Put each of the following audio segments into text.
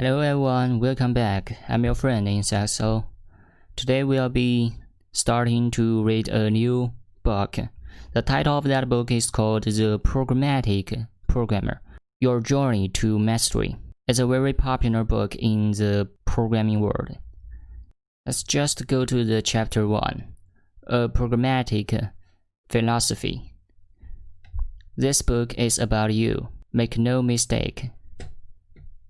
Hello everyone, welcome back. I'm your friend in Saxo. Today we'll be starting to read a new book. The title of that book is called The Pragmatic Programmer, Your Journey to Mastery. It's a very popular book in the programming world. Let's just go to the chapter 1, A Pragmatic Philosophy. This book is about you. Make no mistake.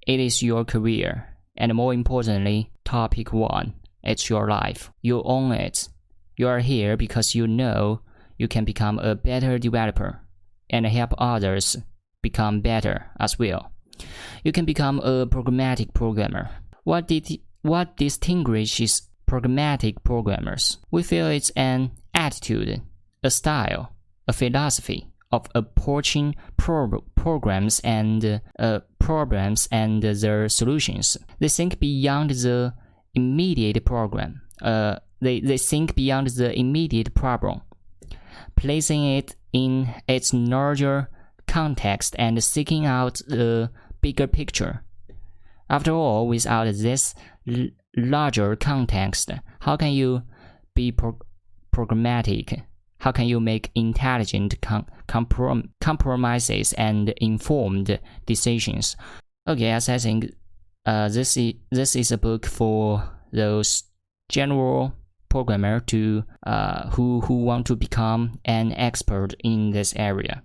It is your career, and more importantly, topic 1, it's your life. You own it. You are here because you know you can become a better developer and help others become better as well. You can become a pragmatic programmer. What distinguishes pragmatic programmers? We feel it's an attitude, a style, a philosophy of approaching programs and their solutions. They think beyond the immediate problem. They think beyond the immediate problem, placing it in its larger context and seeking out the bigger picture. After all, without this larger context, how can you be programmatic? How can you make intelligent compromises and informed decisions? Okay, as I think this is a book for those general programmer who want to become an expert in this area.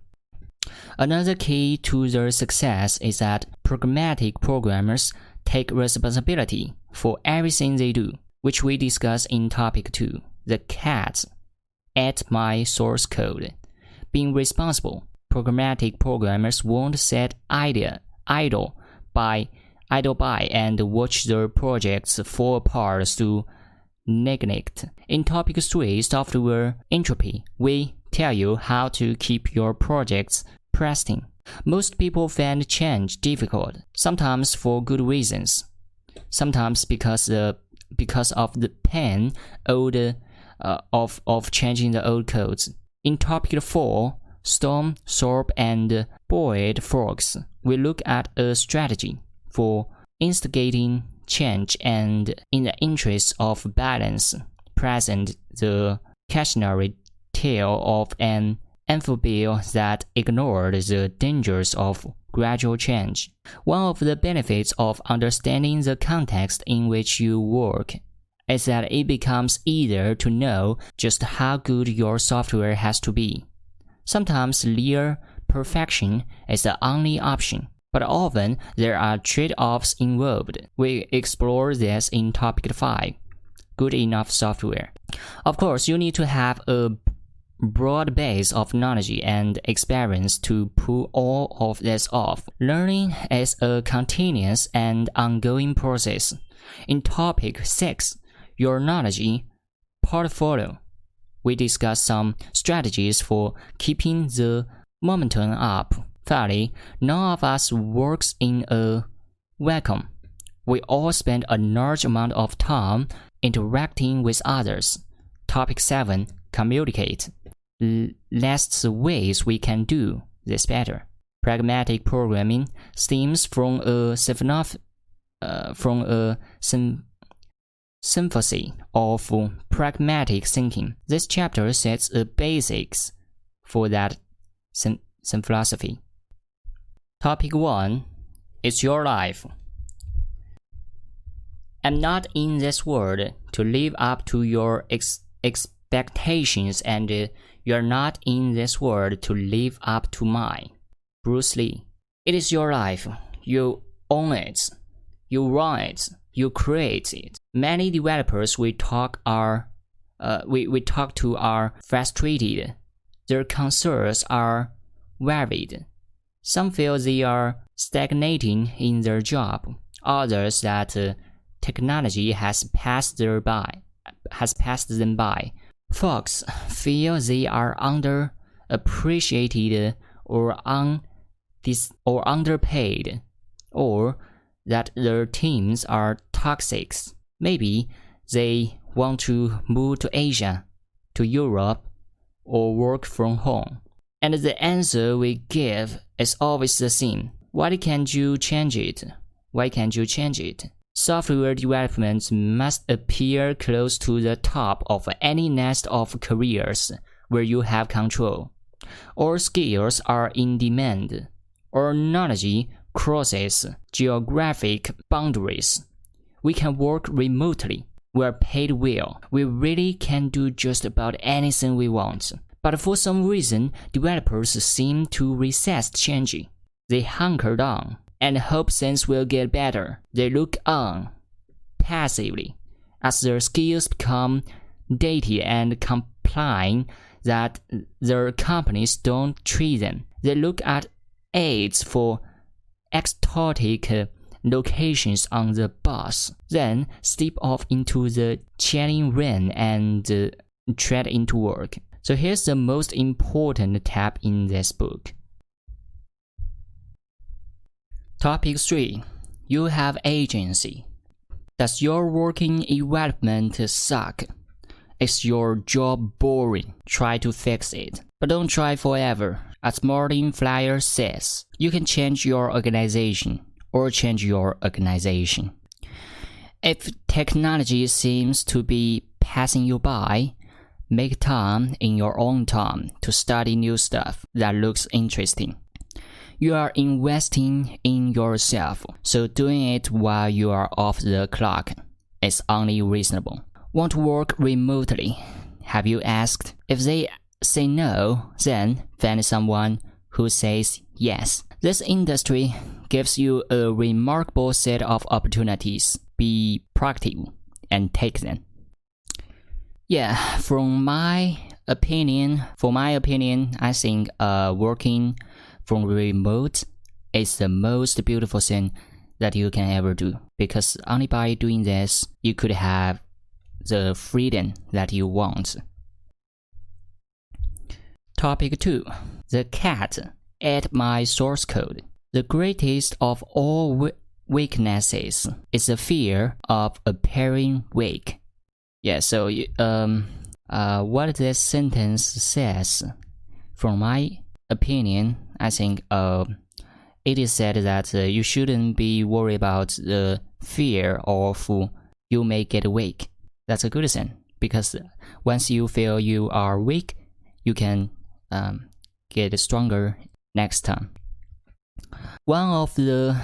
Another key to their success is that pragmatic programmers take responsibility for everything they do, which we discuss in topic 2, the cat at my source code. Being responsible, pragmatic programmers won't sit idle by and watch their projects fall apart through neglect. In topic 3, Software Entropy, we tell you how to keep your projects pristine. Most people find change difficult, sometimes for good reasons, sometimes because of the pain of changing the old codes. In topic 4, Storm, Thorpe, and Boyd Fox, we look at a strategy for instigating change and, in the interest of balance, present the cautionary tale of an amphibia that ignored the dangers of gradual change. One of the benefits of understanding the context in which you work is that it becomes easier to know just how good your software has to be. Sometimes near perfection is the only option, but often there are trade-offs involved. We explore this in topic 5, Good Enough Software. Of course, you need to have a broad base of knowledge and experience to pull all of this off. Learning is a continuous and ongoing process. In topic 6, Your knowledge portfolio, we discuss some strategies for keeping the momentum up. Finally, none of us works in a vacuum. We all spend a large amount of time interacting with others. Topic 7, Communicate. Lists ways we can do this better. Pragmatic programming stems from a synthesis of pragmatic thinking. This chapter sets the basics for that philosophy. Topic 1, It's your life. I'm not in this world to live up to your expectations, and you're not in this world to live up to mine. Bruce Lee. It is your life. You own it. You run it. You create it. Many developers we talk to are frustrated. Their concerns are varied. Some feel they are stagnating in their job. Others that technology has passed them by. Folks feel they are underappreciated or underpaid, or that their teams are toxic. Maybe they want to move to Asia, to Europe, or work from home. And the answer we give is always the same. Why can't you change it? Why can't you change it? Software development must appear close to the top of any nest of careers where you have control. All skills are in demand. All knowledge crosses geographic boundaries. We can work remotely. We are paid well. We really can do just about anything we want. But for some reason, developers seem to resist changing. They hunker down and hope things will get better. They look on passively as their skills become dated and complain that their companies don't treat them. They look at ads for exotic locations on the bus, then step off into the chilling rain and tread into work. So here's the most important tab in this book. Topic 3. You have agency. Does your working environment suck? Is your job boring? Try to fix it. But don't try forever. As Martin Flyer says, you can change your organization or change your organization. If technology seems to be passing you by, make time in your own time to study new stuff that looks interesting. You are investing in yourself, so doing it while you are off the clock is only reasonable. Want to work remotely? Have you asked? If they say no, then find someone who says yes. This industry gives you a remarkable set of opportunities. Be proactive and take them. Yeah, for my opinion, I think working from remote is the most beautiful thing that you can ever do, because only by doing this you could have the freedom that you want. Topic 2. The cat ate my source code. The greatest of all weaknesses is the fear of appearing weak. Yeah, so what this sentence says, from my opinion, I think it is said that you shouldn't be worried about the fear of you may get weak. That's a good thing, because once you feel you are weak, you can get stronger next time. One of the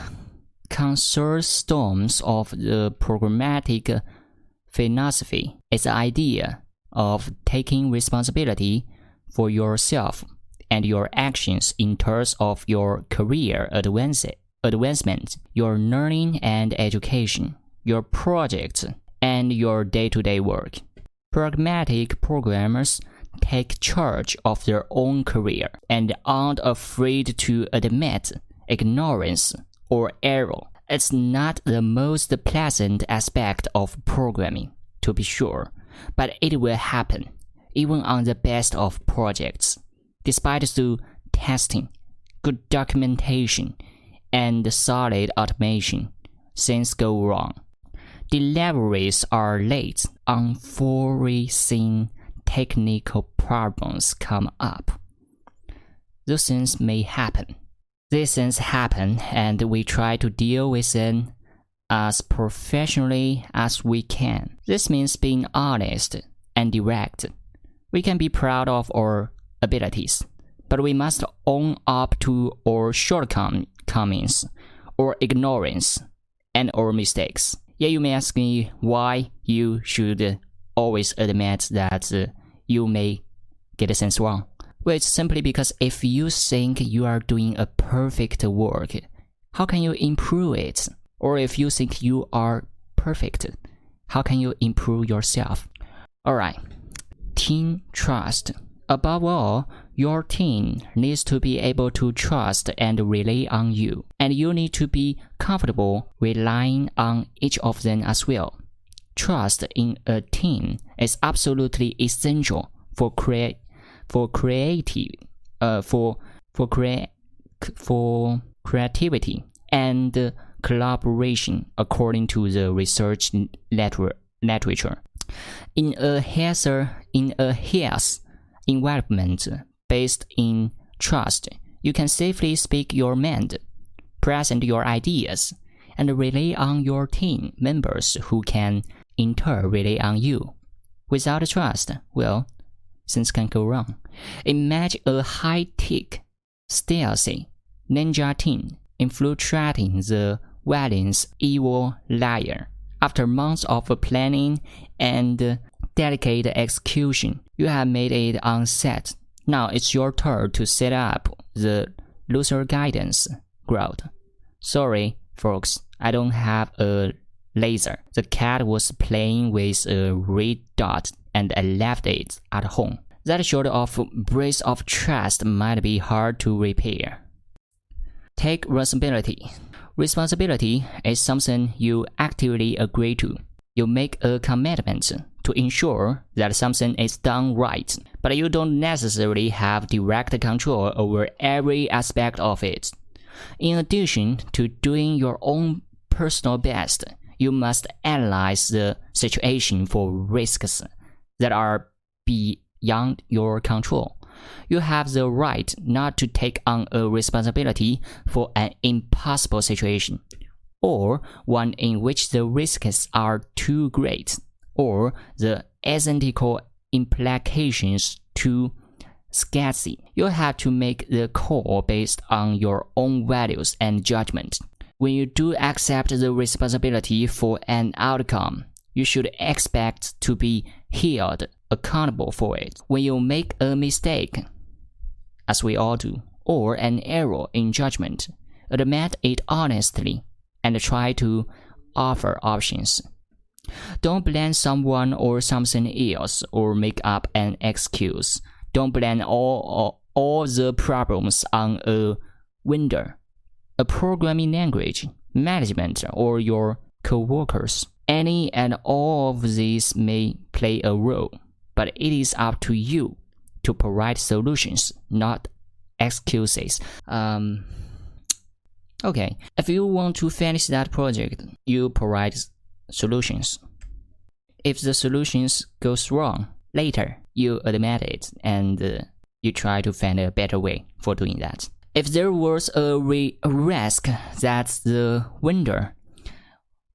cornerstones of the pragmatic philosophy is the idea of taking responsibility for yourself and your actions in terms of your career advancement, your learning and education, your projects, and your day-to-day work. Pragmatic programmers take charge of their own career and aren't afraid to admit ignorance or error. It's not the most pleasant aspect of programming, to be sure, but it will happen, even on the best of projects. Despite the testing, good documentation, and solid automation, things go wrong. Deliveries are late, unforeseen technical problems come up. Those things may happen. These things happen, and we try to deal with them as professionally as we can. This means being honest and direct. We can be proud of our abilities, but we must own up to our shortcomings, or ignorance, and our mistakes. Yeah, you may ask me why you should always admit that you may get things wrong. Well, it's simply because if you think you are doing a perfect work, how can you improve it? Or if you think you are perfect, how can you improve yourself? Alright, team trust. Above all, your team needs to be able to trust and rely on you, and you need to be comfortable relying on each of them as well. Trust in a team is absolutely essential for creativity and collaboration, according to the research literature. In a health environment based in trust, you can safely speak your mind, present your ideas, and rely on your team members who can in turn rely on you. Without trust, well, things can go wrong. Imagine a high-tech, stealthy ninja team infiltrating the villain's evil lair. After months of planning and dedicated execution, you have made it on set. Now it's your turn to set up the loser guidance ground. Sorry, folks, I don't have a laser. The cat was playing with a red dot and I left it at home. That sort of breach of trust might be hard to repair. Take responsibility. Responsibility is something you actively agree to. You make a commitment to ensure that something is done right, but you don't necessarily have direct control over every aspect of it. In addition to doing your own personal best, you must analyze the situation for risks that are beyond your control. You have the right not to take on a responsibility for an impossible situation, or one in which the risks are too great, or the ethical implications too sketchy. You have to make the call based on your own values and judgment. When you do accept the responsibility for an outcome, you should expect to be held accountable for it. When you make a mistake, as we all do, or an error in judgment, admit it honestly and try to offer options. Don't blame someone or something else or make up an excuse. Don't blame all the problems on a vendor, a programming language, management, or your co-workers. Any and all of these may play a role, but it is up to you to provide solutions, not excuses. Okay, if you want to finish that project, you provide solutions. If the solutions goes wrong, later you admit it and you try to find a better way for doing that. If there was a risk that the vendor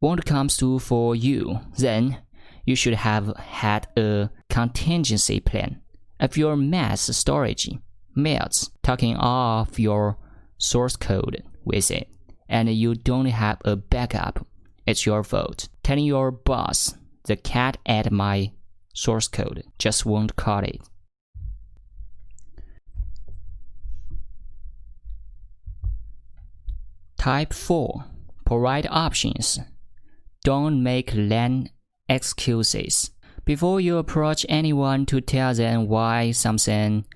won't come through for you, then you should have had a contingency plan. If your mass storage melts, taking off your source code with it, and you don't have a backup, it's your fault. Telling your boss, the cat ate my source code, just won't cut it. Type 4. Provide options. Don't make lame excuses. Before you approach anyone to tell them why something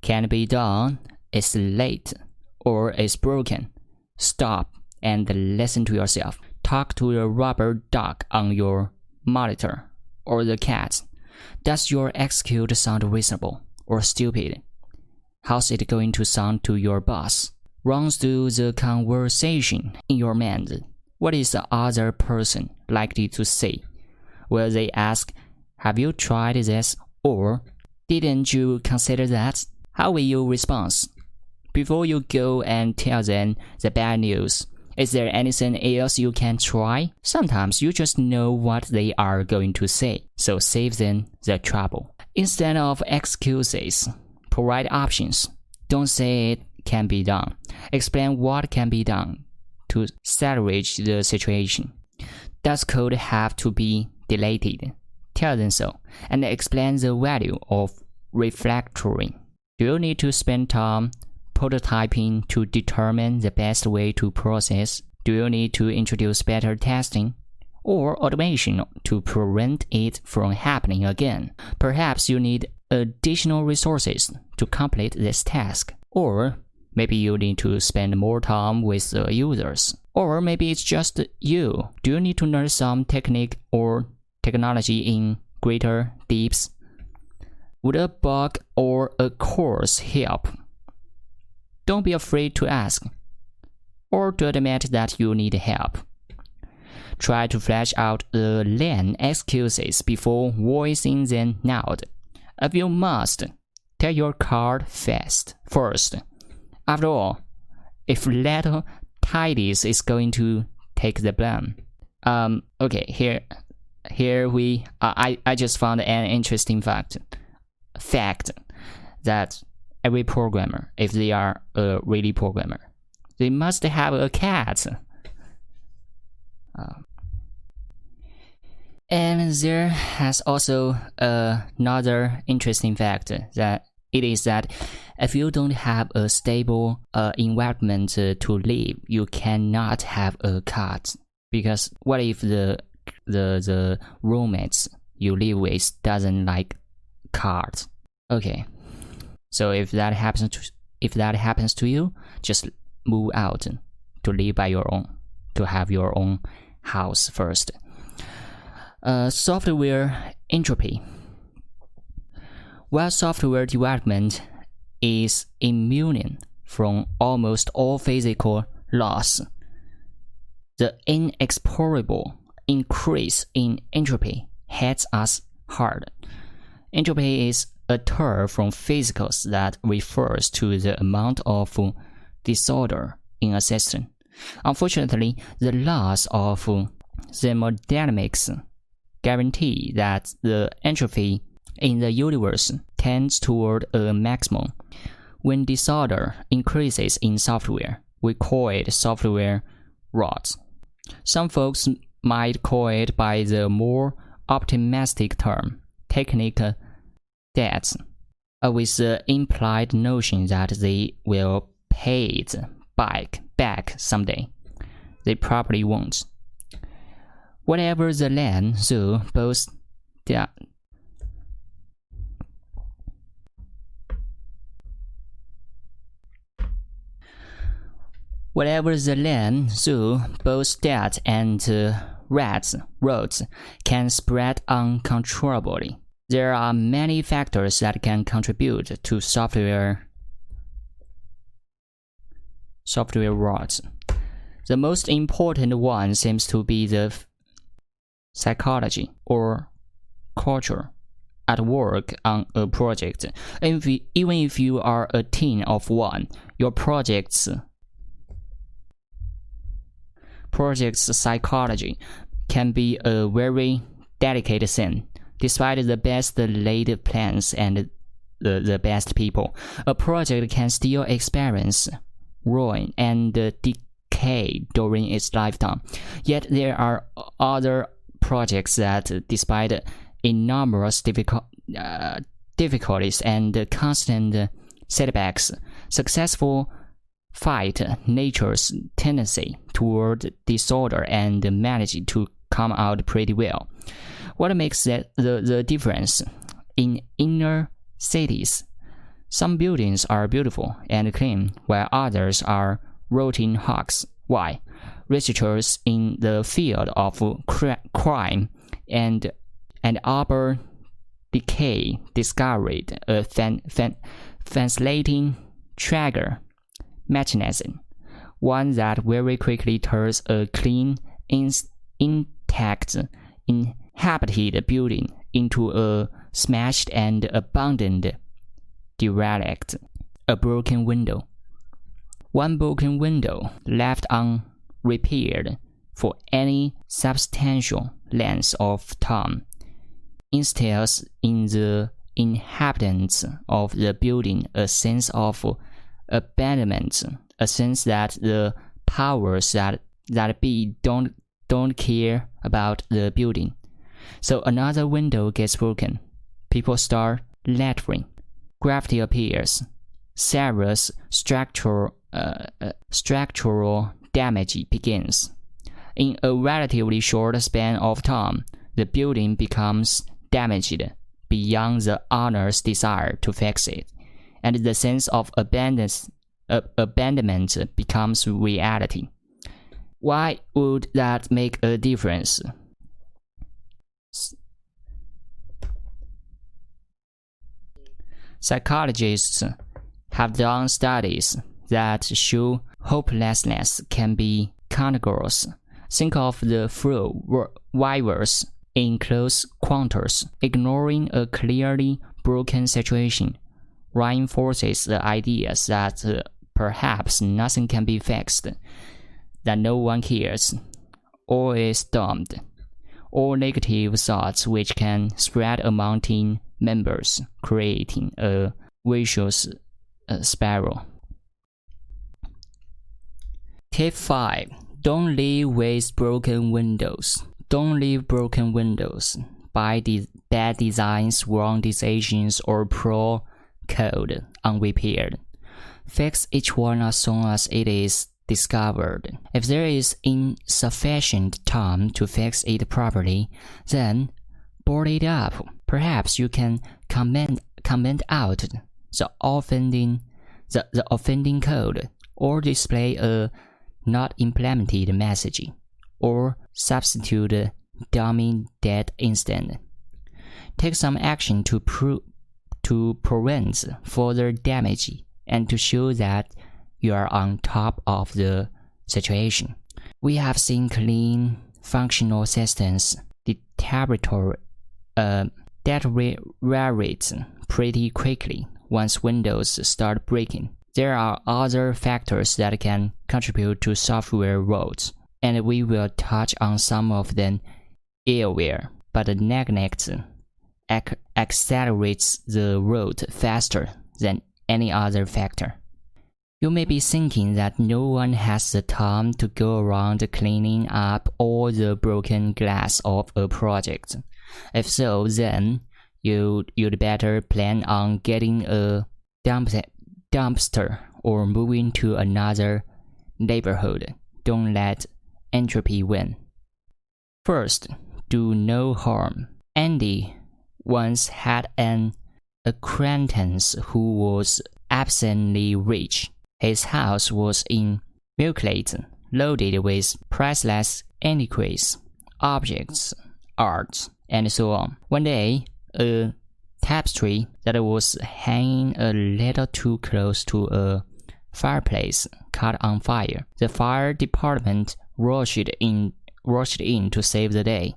can't be done, it's late, or it's broken, stop and listen to yourself. Talk to the rubber duck on your monitor, or the cat. Does your excuse sound reasonable or stupid? How's it going to sound to your boss? Run through the conversation in your mind. What is the other person likely to say? Will they ask, have you tried this? Or, didn't you consider that? How will you respond? Before you go and tell them the bad news, is there anything else you can try? Sometimes you just know what they are going to say, so save them the trouble. Instead of excuses, provide options. Don't say it can be done. Explain what can be done to salvage the situation. Does code have to be deleted? Tell them so, and explain the value of refactoring. Do you need to spend time prototyping to determine the best way to process? Do you need to introduce better testing or automation to prevent it from happening again? Perhaps you need additional resources to complete this task, or maybe you need to spend more time with the users, or maybe it's just you. Do you need to learn some technique or technology in greater depths? Would a bug or a course help? Don't be afraid to ask, or to admit that you need help. Try to flesh out the lame excuses before voicing them out. If you must, tell your card first. After all, if little Tidies is going to take the blame. Okay, here we I just found an interesting fact that every programmer, if they are a really programmer, they must have a cat. And there has also another interesting fact that it is that if you don't have a stable environment to live, you cannot have a cat. Because what if the roommates you live with doesn't like cats? Okay, so if that happens to you, just move out to live by your own, to have your own house first. Software entropy. While software development is immune from almost all physical laws, the inexorable increase in entropy hits us hard. Entropy is a term from physics that refers to the amount of disorder in a system. Unfortunately, the laws of thermodynamics guarantee that the entropy in the universe tends toward a maximum. When disorder increases in software, we call it software rot. Some folks might call it by the more optimistic term, technical debt, with the implied notion that they will pay it back someday. They probably won't. Whatever the land, so both their Whatever the land, so both debt and roads can spread uncontrollably. There are many factors that can contribute to software rot. The most important one seems to be the psychology or culture at work on a project. Even if you are a team of one, your project's psychology can be a very delicate thing. Despite the best laid plans and the best people, a project can still experience ruin and decay during its lifetime. Yet there are other projects that, despite enormous difficulties and constant setbacks, successfully fight nature's tendency toward disorder and manage to come out pretty well. What makes the difference? In inner cities, some buildings are beautiful and clean, while others are rotting hulks. Why? Researchers in the field of crime and urban decay discovered a fascinating trigger mechanism, one that very quickly turns a clean, intact, inhabited building into a smashed and abandoned derelict, a broken window. One broken window left unrepaired for any substantial length of time instills in the inhabitants of the building a sense of abandonment, a sense that the powers that be don't care about the building. So another window gets broken. People start lettering. Gravity appears. Serious structural damage begins. In a relatively short span of time, the building becomes damaged beyond the owner's desire to fix it, and the sense of abandonment becomes reality. Why would that make a difference? Psychologists have done studies that show hopelessness can be contagious. Think of the flu virus in close quarters. Ignoring a clearly broken situation reinforces the ideas that perhaps nothing can be fixed, that no one cares. or is dumped, or negative thoughts which can spread among team members, creating a vicious spiral. Tip 5. Don't live with broken windows. Don't leave broken windows by bad designs, wrong decisions, or poor code unrepaired. Fix each one as soon as it is discovered. If there is insufficient time to fix it properly, then board it up. Perhaps you can comment out the offending code, or display a not implemented message, or substitute a dummy dead instant. Take some action to prevent further damage and to show that you are on top of the situation. We have seen clean, functional systems deteriorate pretty quickly once windows start breaking. There are other factors that can contribute to software woes, and we will touch on some of them elsewhere, but the neglect accelerates the road faster than any other factor. You may be thinking that no one has the time to go around cleaning up all the broken glass of a project. If so, then you'd better plan on getting a dumpster or moving to another neighborhood. Don't let entropy win. First, do no harm. Andy once had an acquaintance who was absently rich. His house was immaculate, loaded with priceless antiques, objects, art, and so on. One day, a tapestry that was hanging a little too close to a fireplace caught on fire. The fire department rushed in to save the day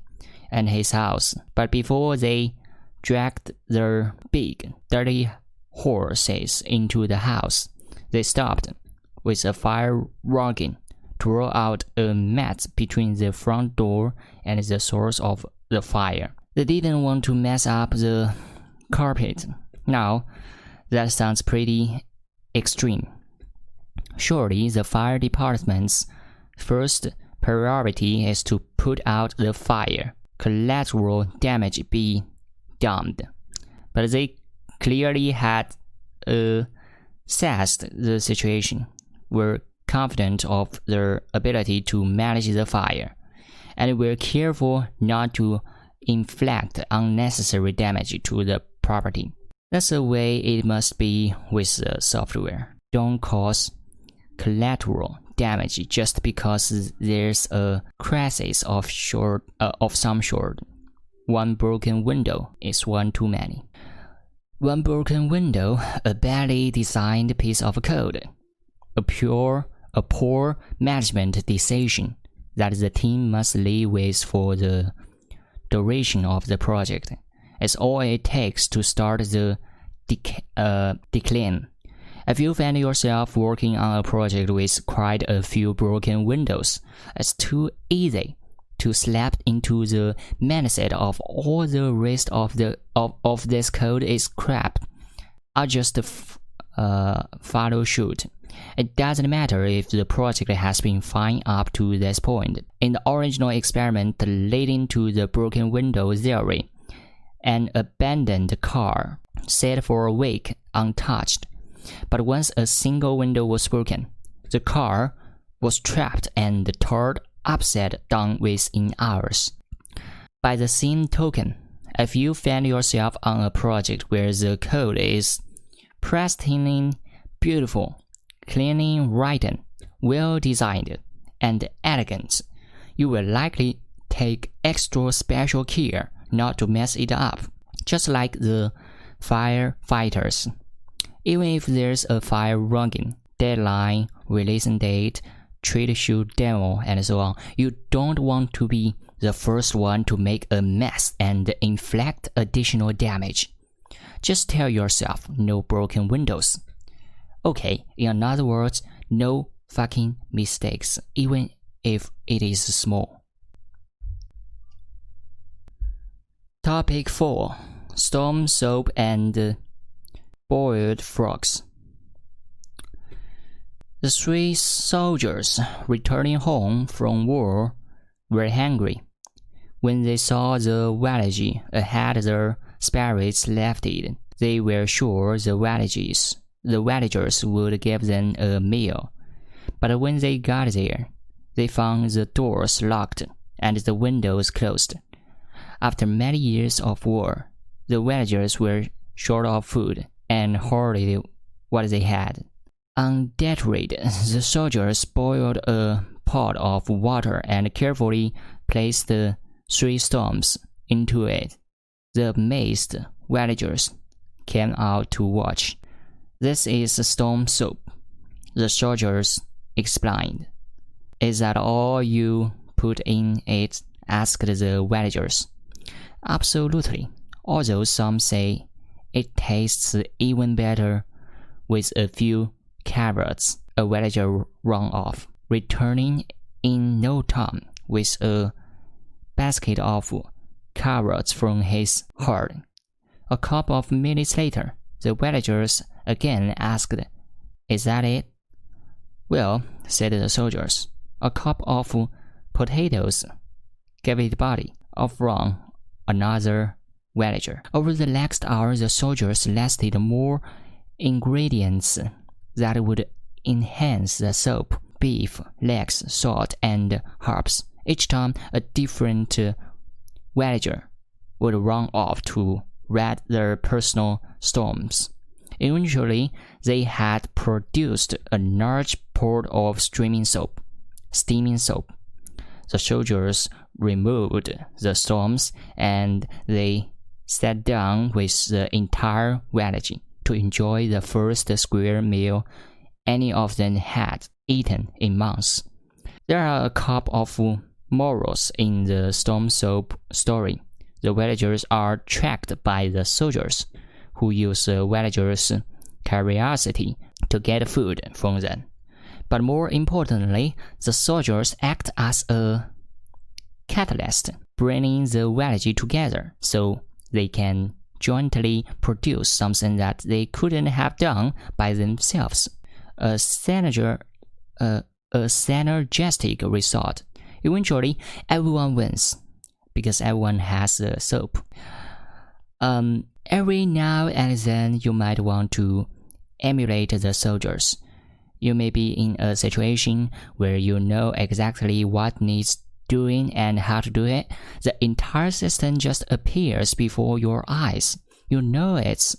and his house, but before they dragged their big, dirty horses into the house, they stopped with a fire wagon to roll out a mat between the front door and the source of the fire. They didn't want to mess up the carpet. Now, that sounds pretty extreme. Surely, the fire department's first priority is to put out the fire, collateral damage be damned. But they clearly had assessed the situation, were confident of their ability to manage the fire, and were careful not to inflict unnecessary damage to the property. That's the way it must be with the software. Don't cause collateral damage just because there's a crisis of some sort. One broken window is one too many. One broken window, a badly designed piece of code, a poor management decision that the team must live with for the duration of the project. It's all it takes to start the decline. If you find yourself working on a project with quite a few broken windows, it's too easy to slap into the mindset of all the rest of this code is crap. I'll just follow suit. It doesn't matter if the project has been fine up to this point. In the original experiment leading to the broken window theory, an abandoned car sat for a week untouched. But once a single window was broken, the car was trapped and turned upside down within hours. By the same token, if you find yourself on a project where the code is pristinely beautiful, cleanly written, well designed, and elegant, you will likely take extra special care not to mess it up, just like the firefighters. Even if there's a fire running, deadline, releasing date, trade show demo, and so on, you don't want to be the first one to make a mess and inflict additional damage. Just tell yourself no broken windows. Okay, in other words, no fucking mistakes, even if it is small. Topic 4. Storm, Soap, and Boiled Frogs. The 3 soldiers returning home from war were hungry. When they saw the village ahead, their spirits lifted. They were sure the villagers would give them a meal. But when they got there, they found the doors locked and the windows closed. After many years of war, the villagers were short of food and hoarded what they had. Undeterred, the soldiers boiled a pot of water and carefully placed the 3 storms into it. The amazed villagers came out to watch. "This is storm soup," the soldiers explained. "Is that all you put in it?" asked the villagers. "Absolutely, although some say it tastes even better with a few carrots," a villager ran off, returning in no time with a basket of carrots from his herd. A couple of minutes later, the villagers again asked, "Is that it?" "Well," said the soldiers, "a cup of potatoes." "Give it body," from another villager. Over the next hour, the soldiers listed more ingredients that would enhance the soup: beef, legs, salt, and herbs. Each time, a different villager would run off to read their personal storms. Eventually, they had produced a large pot of steaming soap. The soldiers removed the storms and they sat down with the entire village to enjoy the first square meal any of them had eaten in months. There are a couple of morals in the storm soup story. The villagers are tracked by the soldiers, who use the villagers' curiosity to get food from them. But more importantly, the soldiers act as a catalyst, bringing the village together so they can jointly produce something that they couldn't have done by themselves. A synergistic result. Eventually, everyone wins because everyone has the soap. Every now and then, you might want to emulate the soldiers. You may be in a situation where you know exactly what needs doing and how to do it. The entire system just appears before your eyes. You know it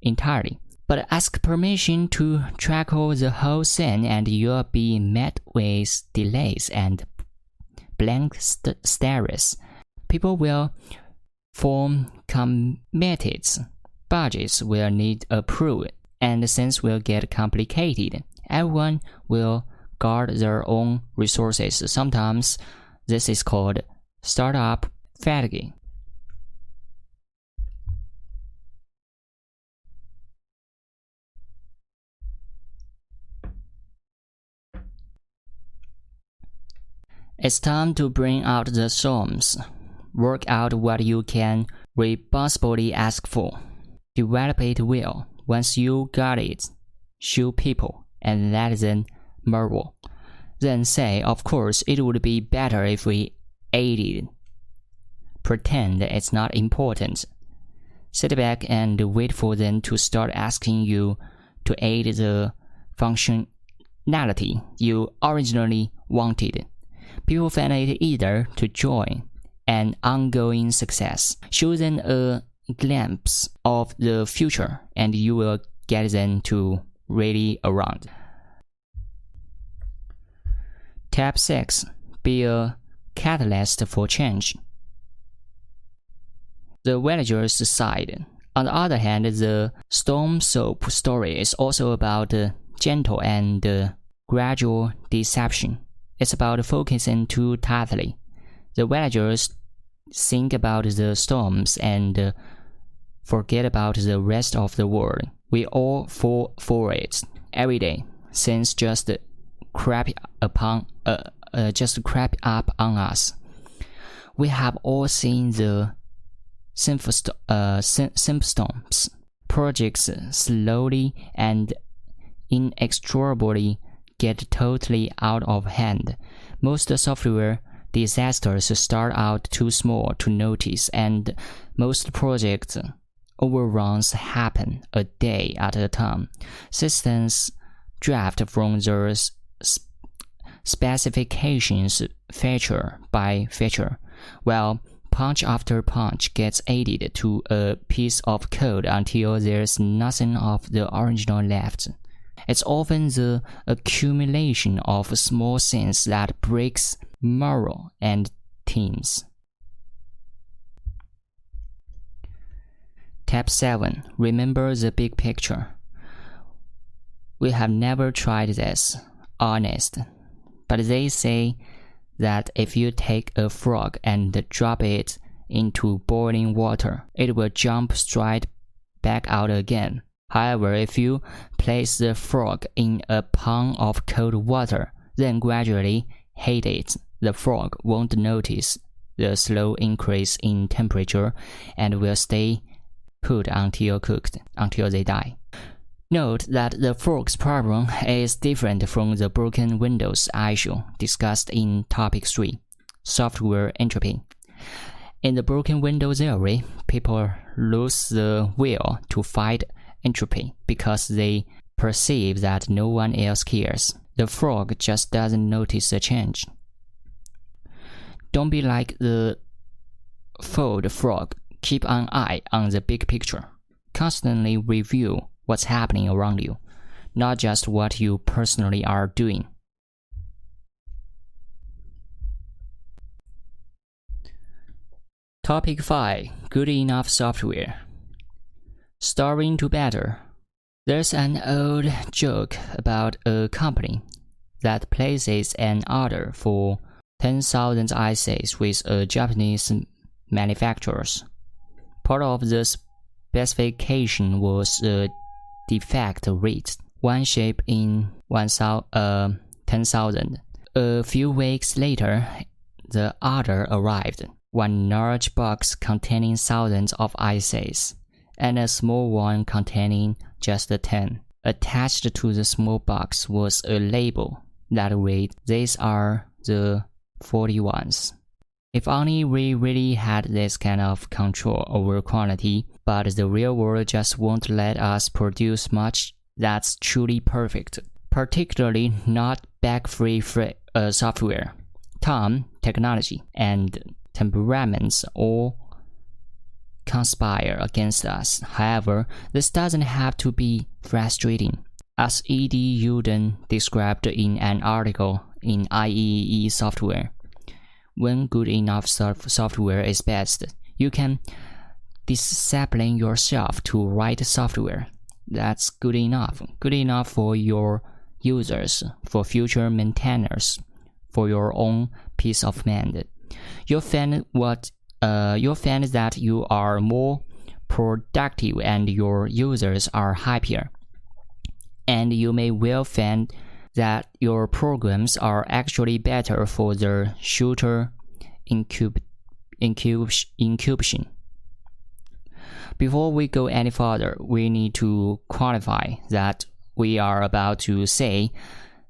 entirely. But ask permission to tackle the whole thing and you'll be met with delays and blank stares. People will form committees. Budgets will need approved, and things will get complicated. Everyone will guard their own resources. Sometimes this is called startup fatigue. It's time to bring out the storms. Work out what you can responsibly ask for. Develop it well. Once you got it, show people and let them marvel. Then say, of course, it would be better if we ate it. Pretend it's not important. Sit back and wait for them to start asking you to aid the functionality you originally wanted. People find it easier to join an ongoing success. Show them a glimpse of the future and you will get them to rally around. Step 6. Be a catalyst for change. The villagers sighed. On the other hand, the storm soap story is also about gentle and gradual deception. It's about focusing too tightly. The villagers think about the storms and forget about the rest of the world. We all fall for it every day. Things just crap up on us. We have all seen the symptoms. Projects slowly and inexorably get totally out of hand. Most software disasters start out too small to notice, and most project overruns happen a day at a time. Systems draft from their specifications feature by feature, while punch after punch gets added to a piece of code until there's nothing of the original left. It's often the accumulation of small things that breaks morale and teams. Step 7. Remember the big picture. We have never tried this, honest, but they say that if you take a frog and drop it into boiling water, it will jump straight back out again. However, if you place the frog in a pond of cold water, then gradually heat it, the frog won't notice the slow increase in temperature and will stay put until cooked, until they die. Note that the frog's problem is different from the broken windows issue discussed in Topic 3, Software Entropy. In the broken window theory, people lose the will to fight entropy because they perceive that no one else cares. The frog just doesn't notice the change. Don't be like the fooled frog. Keep an eye on the big picture. Constantly review what's happening around you, not just what you personally are doing. Topic 5. Good enough software. Starting to better. There's an old joke about a company that places an order for 10,000 ICs with a Japanese manufacturers. Part of the specification was a defect rate, one chip in 10,000. A few weeks later, the order arrived, one large box containing thousands of ICs, and a small one containing just 10. Attached to the small box was a label that read, "These are the 40 ones." If only we really had this kind of control over quality, but the real world just won't let us produce much that's truly perfect, particularly not bug-free software. Time, technology, and temperaments all conspire against us. However, this doesn't have to be frustrating. As E.D. Uden described in an article in IEEE Software, when good enough software is best, you can discipline yourself to write software that's good enough for your users, for future maintainers, for your own peace of mind. You'll find that you are more productive and your users are happier. And you may well find that your programs are actually better for the shorter incubation. Before we go any further, we need to qualify that we are about to say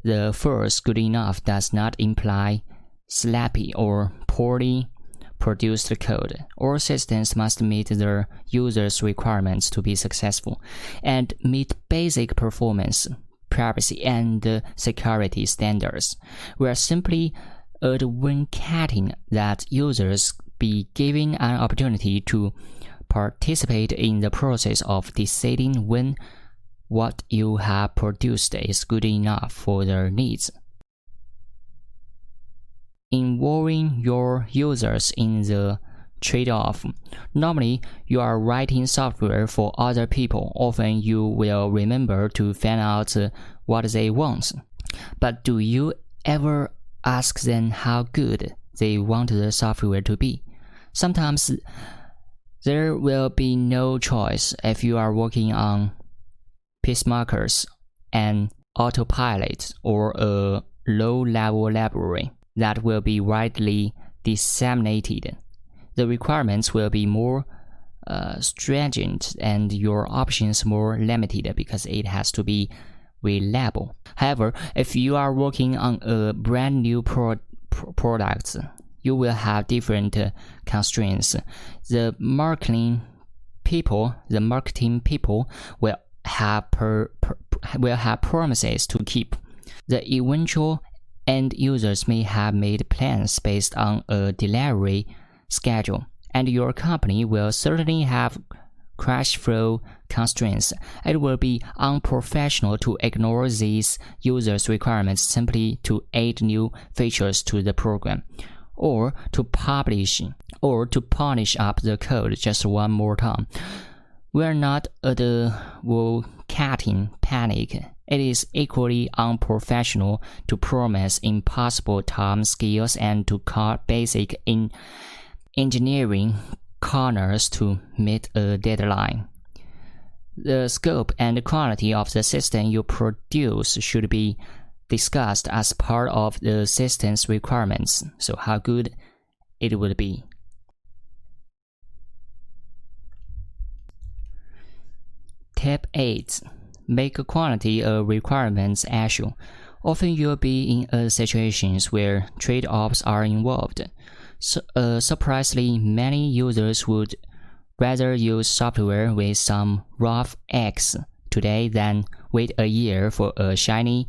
the first good enough does not imply sloppy or poorly produced code. All systems must meet their users' requirements to be successful and meet basic performance, privacy, and security standards. We are simply advocating that users be given an opportunity to participate in the process of deciding when what you have produced is good enough for their needs. Involving your users in the trade-off. Normally, you are writing software for other people. Often you will remember to find out what they want. But do you ever ask them how good they want the software to be? Sometimes there will be no choice if you are working on pacemakers, an autopilot, or a low-level library that will be widely disseminated. The requirements will be more stringent and your options more limited because it has to be reliable. However, if you are working on a brand new product, you will have different constraints. The marketing people will have promises to keep. The eventual end users may have made plans based on a delivery schedule, and your company will certainly have cash flow constraints. It will be unprofessional to ignore these users' requirements simply to add new features to the program, or to polish up the code just one more time. We are not advocating panic. It is equally unprofessional to promise impossible time scales and to cut basic engineering corners to meet a deadline. The scope and quality of the system you produce should be discussed as part of the system's requirements, so how good it would be. Tip 8. Make quality a requirements issue. Often you'll be in situations where trade-offs are involved. Surprisingly, many users would rather use software with some rough edges today than wait a year for a shiny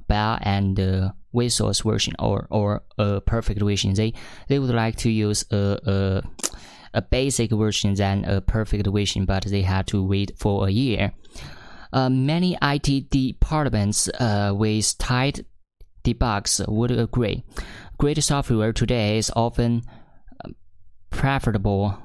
bell and whistles version or a perfect version. They would like to use a basic version than a perfect version, but they have to wait for a year. Many IT departments with tight debugs would agree. Great software today is often preferable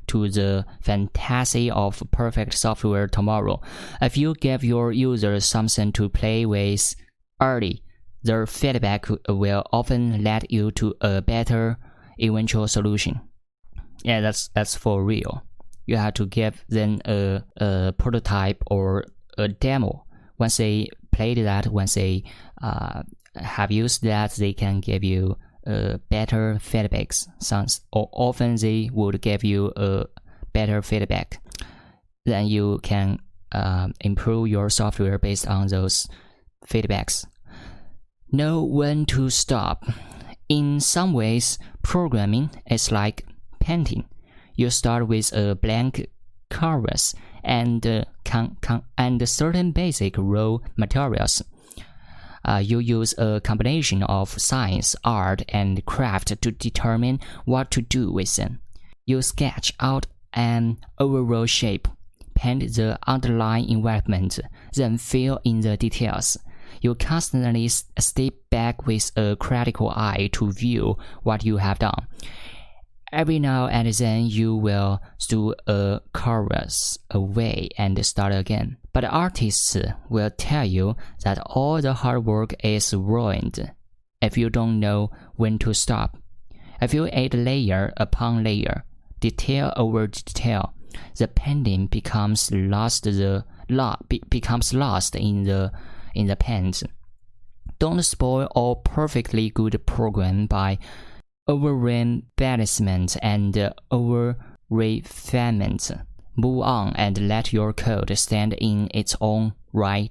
to the fantasy of perfect software tomorrow. If you give your users something to play with early, their feedback will often lead you to a better eventual solution. Yeah, that's for real. You have to give them a prototype or a demo. Once they played that, once they have used that, they can give you better feedbacks. Often they would give you a better feedback. Then you can improve your software based on those feedbacks. Know when to stop. In some ways, programming is like painting. You start with a blank canvas and certain basic raw materials. You use a combination of science, art, and craft to determine what to do with them. You sketch out an overall shape, paint the underlying environment, then fill in the details. You constantly step back with a critical eye to view what you have done. Every now and then you will do a chorus away and start again. But artists will tell you that all the hard work is ruined if you don't know when to stop. If you add layer upon layer, detail over detail, the painting becomes lost in the paint. Don't spoil a perfectly good program by over-embellishment and over-refinement. Move on and let your code stand in its own right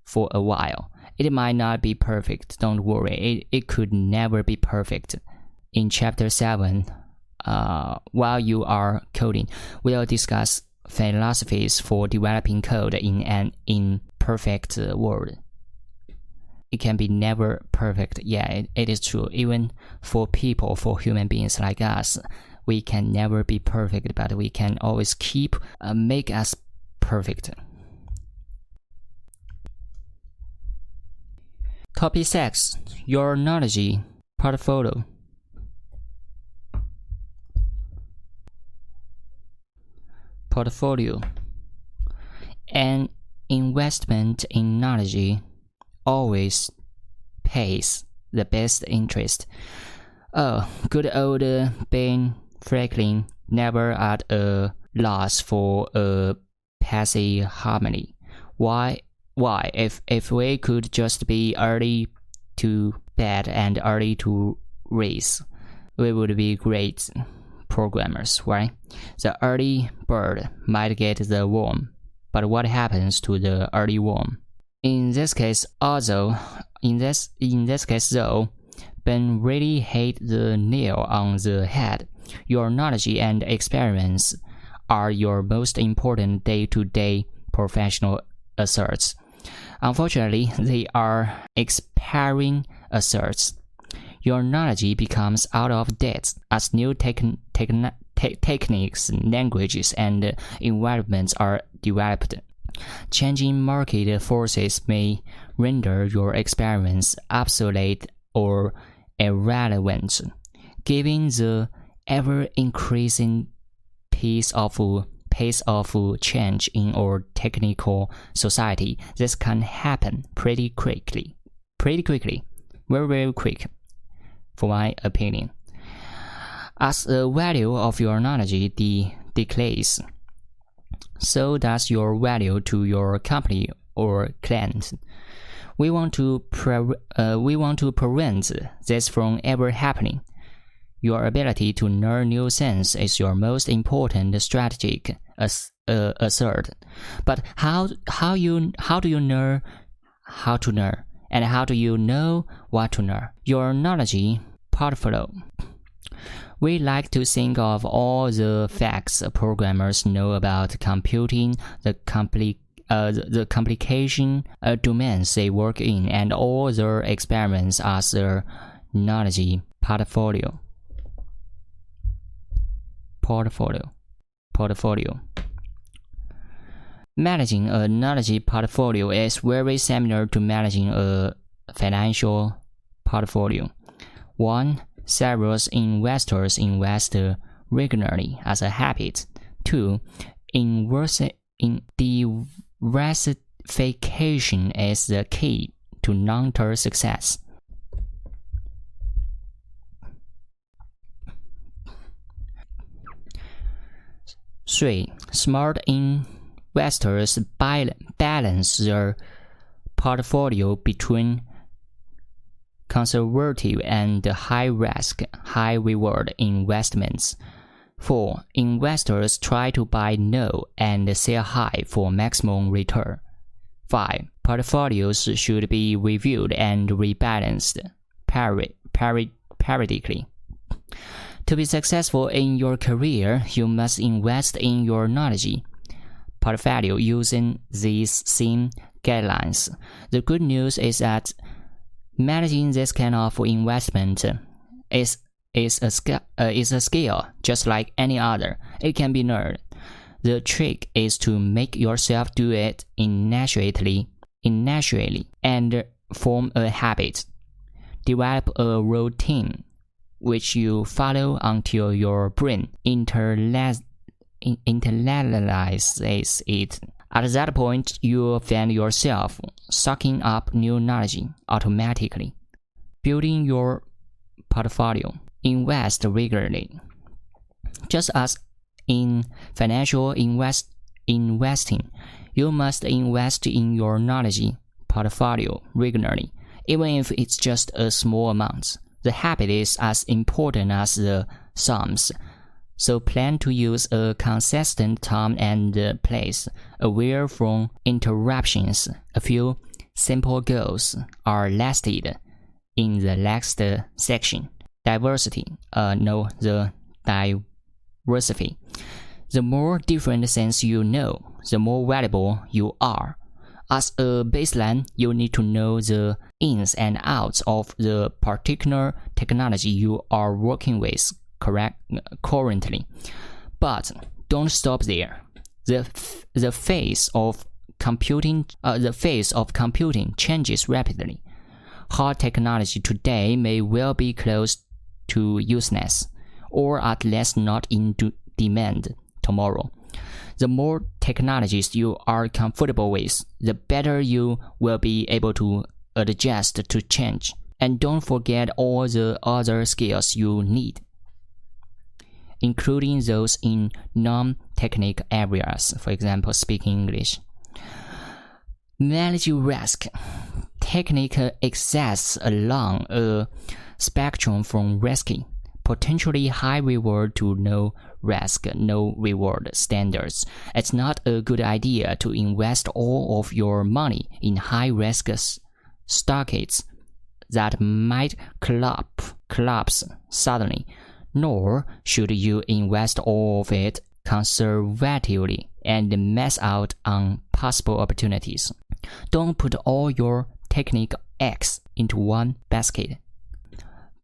for a while. It might not be perfect, don't worry, it could never be perfect. In Chapter 7, while you are coding, we'll discuss philosophies for developing code in an imperfect world. It can be never perfect. Yeah, it is true. Even for people, for human beings like us, we can never be perfect, but we can always make us perfect. Topic 6. Your knowledge portfolio. An investment in knowledge always pays the best interest. Oh, good old Ben Franklin, never at a loss for a passive harmony. Why? If we could just be early to bed and early to race, we would be great programmers, right? The early bird might get the worm, but what happens to the early worm? In this case, though, Ben really hit the nail on the head. Your knowledge and experience are your most important day-to-day professional assets. Unfortunately, they are expiring assets. Your knowledge becomes out of date as new techniques, languages, and environments are developed. Changing market forces may render your experience obsolete or irrelevant. Given the ever-increasing pace of change in our technical society, this can happen pretty quickly, very quick, for my opinion. As the value of your knowledge decreases, so does your value to your company or client. We want to prevent this from ever happening. Your ability to learn new things is your most important strategic asset. But how do you learn how to learn, and how do you know what to learn? Your knowledge portfolio. We like to think of all the facts programmers know about computing, the complication domains they work in, and all their experiments as their knowledge portfolio. Managing a knowledge portfolio is very similar to managing a financial portfolio. 1. Several investors invest regularly as a habit. 2. Diversification is the key to long-term success. 3. Smart investors balance their portfolio between conservative and high-risk, high-reward investments. 4. Investors try to buy low and sell high for maximum return. 5. Portfolios should be reviewed and rebalanced periodically. To be successful in your career, you must invest in your knowledge portfolio using these same guidelines. The good news is that managing this kind of investment is a skill just like any other. It can be learned. The trick is to make yourself do it initially and form a habit. Develop a routine which you follow until your brain internalize it. At that point, you'll find yourself sucking up new knowledge automatically. Building your portfolio. Invest regularly. Just as in financial investing, you must invest in your knowledge portfolio regularly, even if it's just a small amount. The habit is as important as the sums, so plan to use a consistent time and place, aware from interruptions. A few simple goals are listed in the next section. Diversity. The more different things you know, the more valuable you are. As a baseline, you need to know the ins and outs of the particular technology you are working with currently. But don't stop there. The face of computing changes rapidly. Hard technology today may well be close to useless, or at least not in demand tomorrow. The more technologies you are comfortable with, the better you will be able to adjust to change. And don't forget all the other skills you need, including those in non-technical areas, for example, speaking English. Manage risk. Technical excess along a spectrum from risky, potentially high reward to no risk, no reward standards. It's not a good idea to invest all of your money in high risk stocks that might collapse suddenly, nor should you invest all of it conservatively and miss out on possible opportunities. Don't put all your technique eggs into one basket.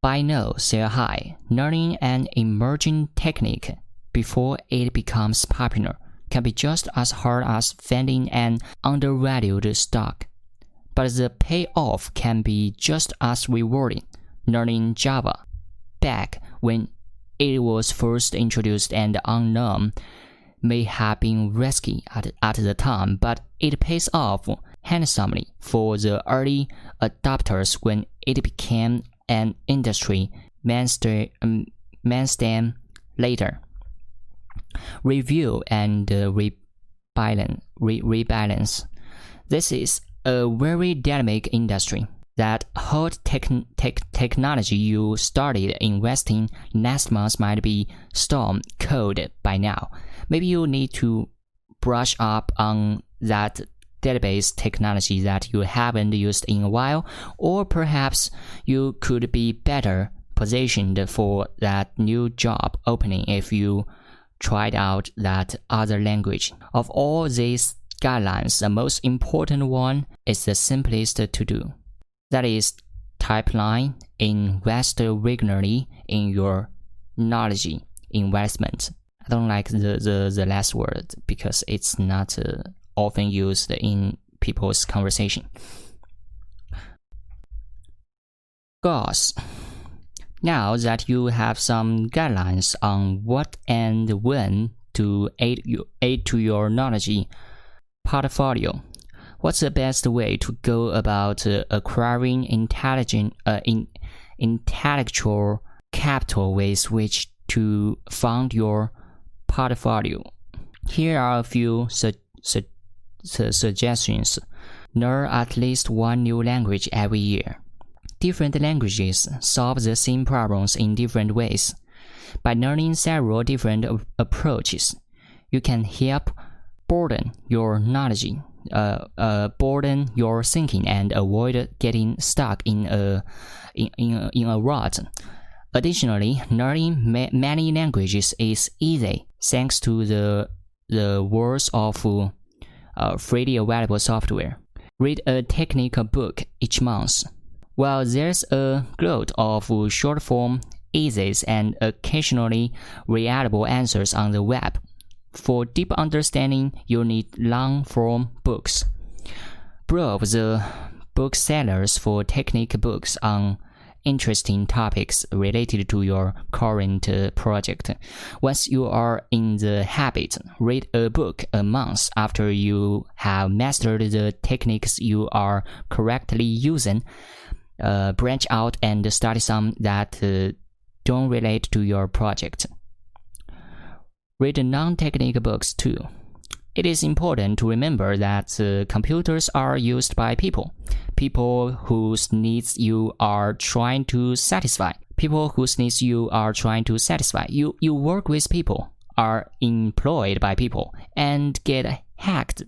Buy low, sell high. Learning an emerging technique before it becomes popular can be just as hard as finding an undervalued stock, but the payoff can be just as rewarding. Learning Java back when it was first introduced and unknown may have been risky at the time, but it pays off handsomely for the early adopters when it became an industry mainstay later. Review and rebalance. This is a very dynamic industry. That hot technology you started investing last month might be storm cold by now. Maybe you need to brush up on that database technology that you haven't used in a while, or perhaps you could be better positioned for that new job opening if you tried out that other language. Of all these guidelines, the most important one is the simplest to do. That is, type line, invest regularly in your knowledge investment. I don't like the last word because it's not often used in people's conversation. Goals. Now that you have some guidelines on what and when to add to your knowledge portfolio, what's the best way to go about acquiring intellectual capital with which to fund your portfolio? Here are a few suggestions. Learn at least one new language every year. Different languages solve the same problems in different ways. By learning several different approaches, you can help broaden your knowledge, broaden your thinking, and avoid getting stuck in a rut. Additionally, learning many languages is easy thanks to the worth of freely available software. Read a technical book each month. While there's a glut of short-form essays and occasionally reliable answers on the web, for deep understanding, you need long-form books. Browse the booksellers for technical books on interesting topics related to your current project. Once you are in the habit, read a book a month after you have mastered the techniques you are correctly using. Branch out and study some that don't relate to your project. Read non-technical books too. It is important to remember that computers are used by people whose needs you are trying to satisfy. You work with people, are employed by people, and get hacked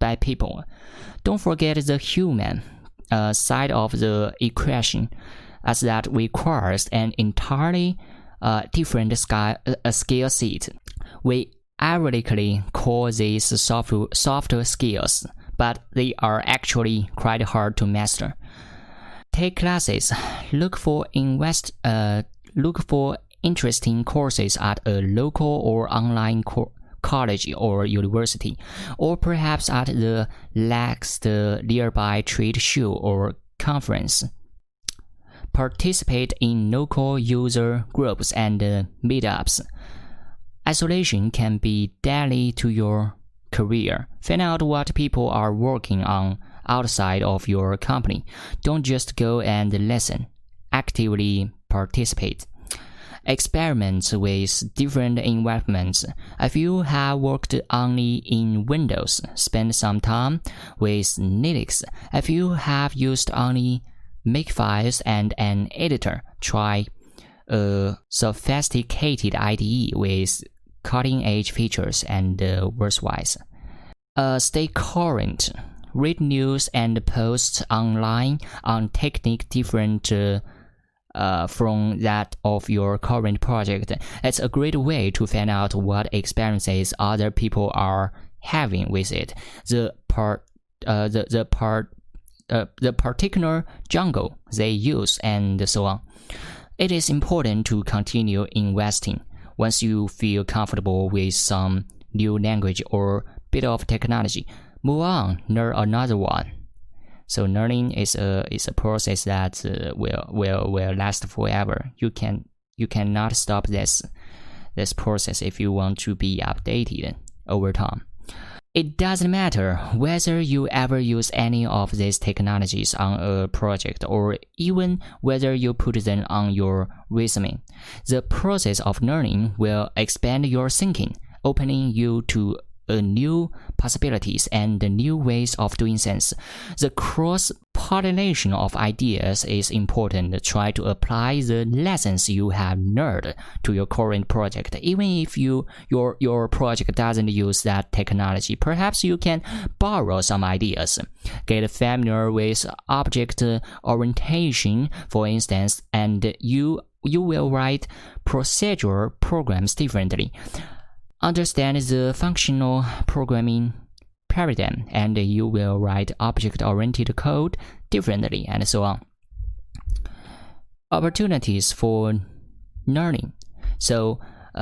by people. Don't forget the human side of the equation, as that requires an entirely different skill set. We ironically call these soft skills, but they are actually quite hard to master. Take classes. Look for interesting courses at a local or online college or university, or perhaps at the next nearby trade show or conference. Participate in local user groups and meetups. Isolation can be deadly to your career. Find out what people are working on outside of your company. Don't just go and listen. Actively participate. Experiment with different environments. If you have worked only in Windows, spend some time with Linux. If you have used only makefiles and an editor. Try a sophisticated IDE with cutting-edge features and words-wise. Stay current. Read news and posts online on technique different from that of your current project. It's a great way to find out what experiences other people are having with it, the particular jungle they use, and so on. It is important to continue investing. Once you feel comfortable with some new language or bit of technology, move on, learn another one. So learning is a process that will last forever. You cannot stop this process if you want to be updated over time. It doesn't matter whether you ever use any of these technologies on a project or even whether you put them on your resume. The process of learning will expand your thinking, opening you to new possibilities and new ways of doing things. The cross-pollination of ideas is important. Try to apply the lessons you have learned to your current project. Even if your project doesn't use that technology, perhaps you can borrow some ideas. Get familiar with object orientation, for instance, and you will write procedural programs differently. Understand the functional programming paradigm, and you will write object-oriented code differently, and so on. Opportunities for learning. So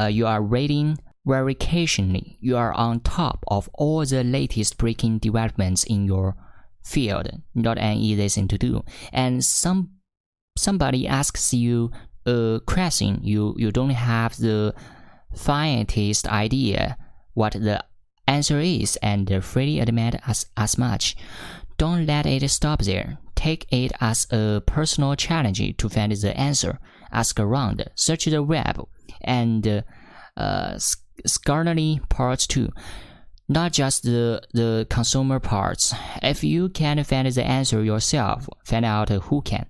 you are reading very occasionally. You are on top of all the latest breaking developments in your field. Not an easy thing to do. And somebody asks you a question, you don't have the faintest idea what the answer is, and freely admit as much. Don't let it stop there. Take it as a personal challenge to find the answer. Ask around, search the web, and scholarly parts too. Not just the consumer parts. If you can't find the answer yourself, find out who can.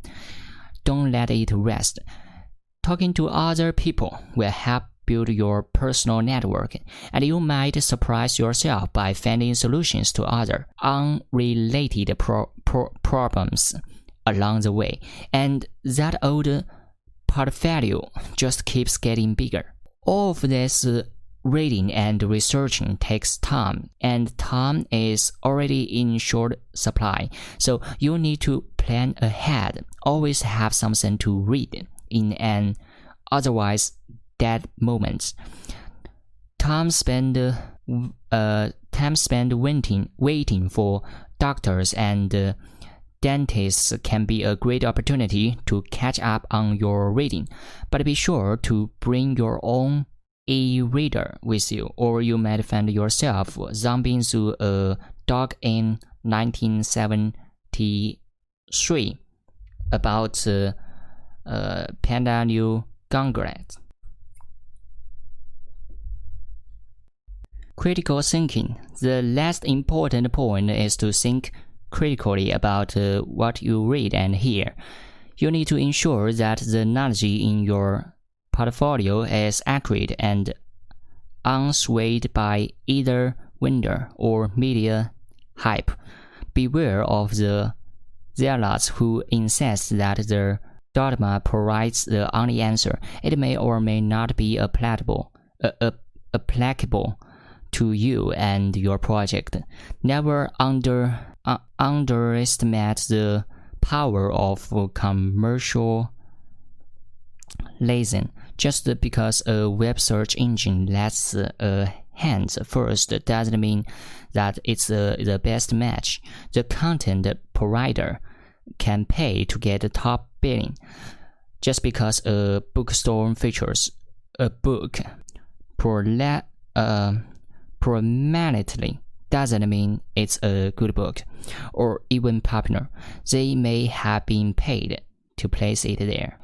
Don't let it rest. Talking to other people will help build your personal network, and you might surprise yourself by finding solutions to other unrelated problems along the way, and that old portfolio just keeps getting bigger. All of this reading and researching takes time, and time is already in short supply, so you need to plan ahead. Always have something to read in an otherwise dead moments. Time spent waiting for doctors and dentists can be a great opportunity to catch up on your reading, but be sure to bring your own e-reader with you, or you might find yourself zombing through a doc in 1973 about Panda New Ganglet. Critical thinking. The last important point is to think critically about what you read and hear. You need to ensure that the knowledge in your portfolio is accurate and unswayed by either vendor or media hype. Beware of the zealots who insist that their dogma provides the only answer. It may or may not be applicable to you and your project. Never underestimate the power of commercializing. Just because a web search engine lets hands first doesn't mean that it's the best match. The content provider can pay to get top billing. Just because a bookstore features a book prominently doesn't mean it's a good book or even popular. They may have been paid to place it there.